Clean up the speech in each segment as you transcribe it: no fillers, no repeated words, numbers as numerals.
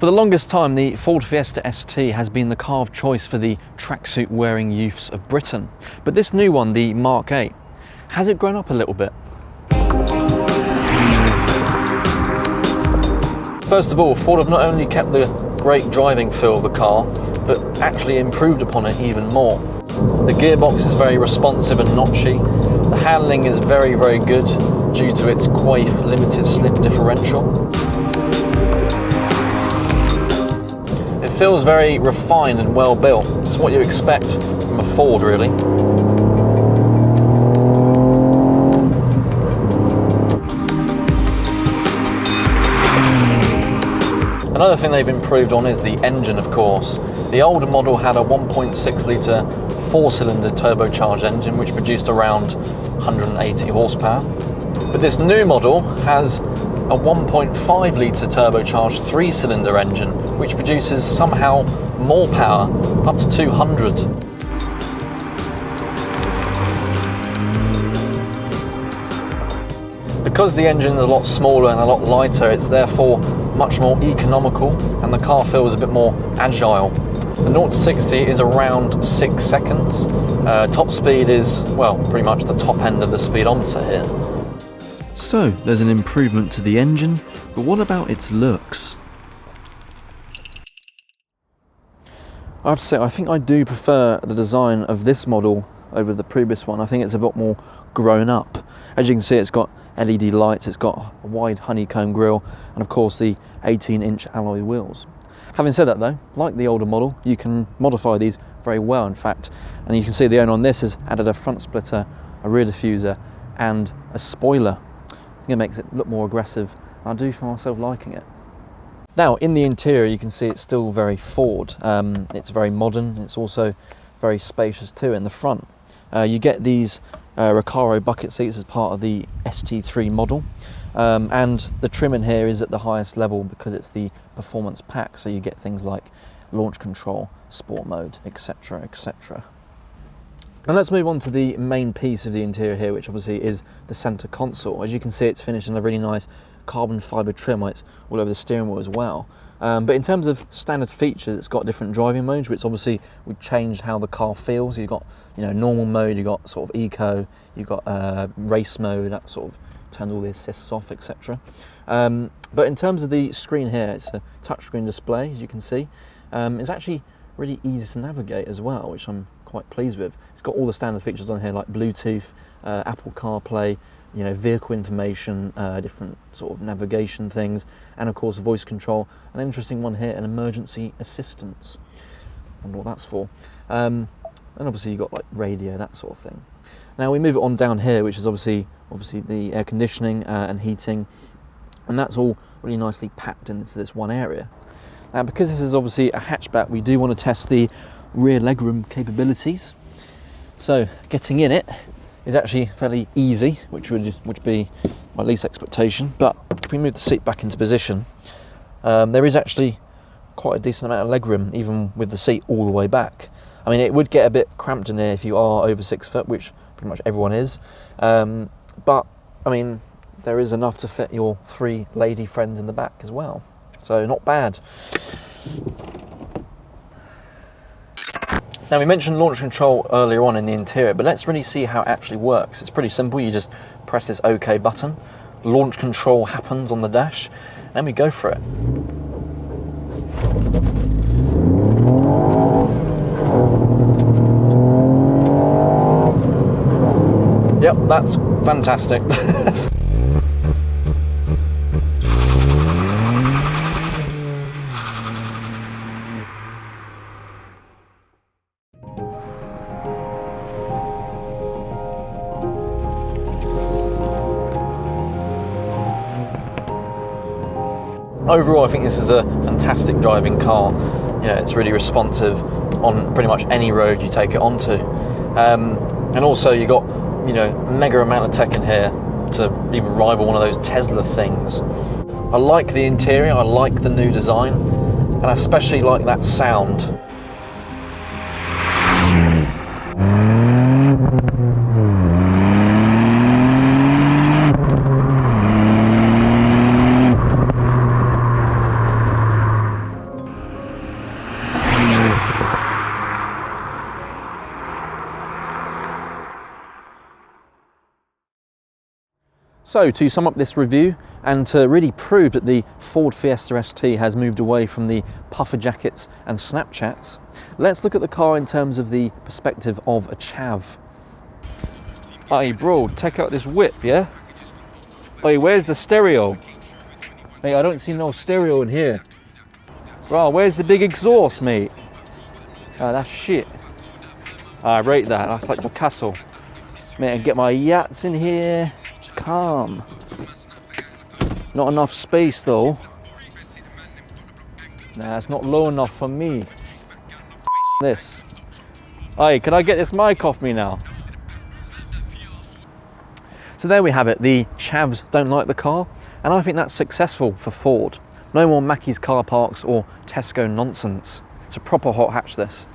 For the longest time, the Ford Fiesta ST has been the car of choice for the tracksuit wearing youths of Britain. But this new one, the Mark 8, has it grown up a little bit? First of all, Ford have not only kept the great driving feel of the car, but actually improved upon it even more. The gearbox is very responsive and notchy. The handling is very, very good due to its Quaife limited slip differential. It feels very refined and well built. It's what you expect from a Ford, really. Another thing they've improved on is the engine, of course. The older model had a 1.6 litre 4-cylinder turbocharged engine which produced around 180 horsepower. But this new model has a 1.5 litre turbocharged 3-cylinder engine which produces somehow more power, up to 200. Because the engine is a lot smaller and a lot lighter, it's therefore much more economical and the car feels a bit more agile. The 0 to 60 is around 6 seconds. Top speed is, well, pretty much the top end of the speedometer here. So, there's an improvement to the engine, but what about its looks? I have to say, I think I do prefer the design of this model over the previous one. I think it's a lot more grown up. As you can see, it's got LED lights, it's got a wide honeycomb grille, and of course the 18-inch alloy wheels. Having said that though, like the older model, you can modify these very well, in fact, and you can see the owner on this has added a front splitter, a rear diffuser, and a spoiler. I think it makes it look more aggressive, and I do find myself liking it. Now, in the interior, you can see it's still very Ford. It's very modern. It's also very spacious too in the front. You get these Recaro bucket seats as part of the ST3 model, and the trim in here is at the highest level because it's the performance pack, so you get things like launch control, sport mode, etc, etc. Now let's move on to the main piece of the interior here, which obviously is the centre console. As you can see, it's finished in a really nice carbon fibre trim. It's all over the steering wheel as well. But in terms of standard features, it's got different driving modes, which obviously would change how the car feels. You've got, normal mode, you've got sort of eco, you've got race mode, that sort of turns all the assists off, etc. But in terms of the screen here, it's a touchscreen display, as you can see. It's actually really easy to navigate as well, which I'm quite pleased with. It's got all the standard features on here like Bluetooth, Apple CarPlay, vehicle information, different sort of navigation things, and of course voice control. An interesting one here, an emergency assistance. Wonder what that's for. And obviously you've got like radio, that sort of thing. Now we move it on down here, which is obviously the air conditioning and heating, and that's all really nicely packed into this one area. Now because this is obviously a hatchback, we do want to test the rear legroom capabilities. So getting in it is actually fairly easy, which would be my least expectation. But if we move the seat back into position, there is actually quite a decent amount of legroom, even with the seat all the way back. I mean, it would get a bit cramped in here if you are over 6 foot, which pretty much everyone is. But I mean, there is enough to fit your 3 lady friends in the back as well. So not bad. Now we mentioned launch control earlier on in the interior, but let's really see how it actually works. It's pretty simple. You just press this OK button, launch control happens on the dash, and then we go for it. Yep, that's fantastic. Overall, I think this is a fantastic driving car. It's really responsive on pretty much any road you take it onto. And also you got, mega amount of tech in here to even rival one of those Tesla things. I like the interior, I like the new design, and I especially like that sound. So to sum up this review and to really prove that the Ford Fiesta ST has moved away from the puffer jackets and Snapchats, let's look at the car in terms of the perspective of a chav. Hey bro, check out this whip, yeah? Hey, where's the stereo? Hey, I don't see no stereo in here. Bro, where's the big exhaust, mate? Oh, that's shit. I rate that, that's like Picasso. Mate, I get my yachts in here. Just calm. Not enough space though. Nah, it's not low enough for me. This. Hey, can I get this mic off me now? So there we have it. The chavs don't like the car, and I think that's successful for Ford. No more Mackey's car parks or Tesco nonsense. It's a proper hot hatch, this.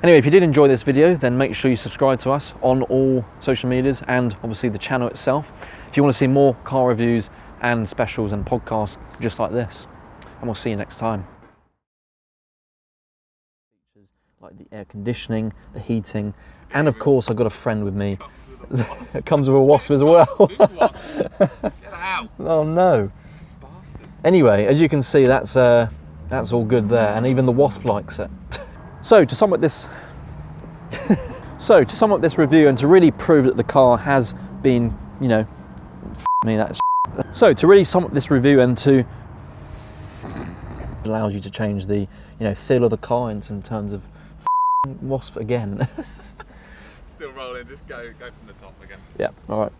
Anyway, if you did enjoy this video, then make sure you subscribe to us on all social medias and obviously the channel itself. If you want to see more car reviews and specials and podcasts just like this, and we'll see you next time. Features like the air conditioning, the heating, and of course I've got a friend with me. It comes with a WASP as well. Get out. Oh no. Bastards. Anyway, as you can see, that's all good there, and even the WASP likes it. So to sum up this review and to really prove that the car has been, you know, me that's so to really sum up this review and to allows you to change the, you know, feel of the car in terms of WASP again. Still rolling, just go from the top again. Yeah, all right.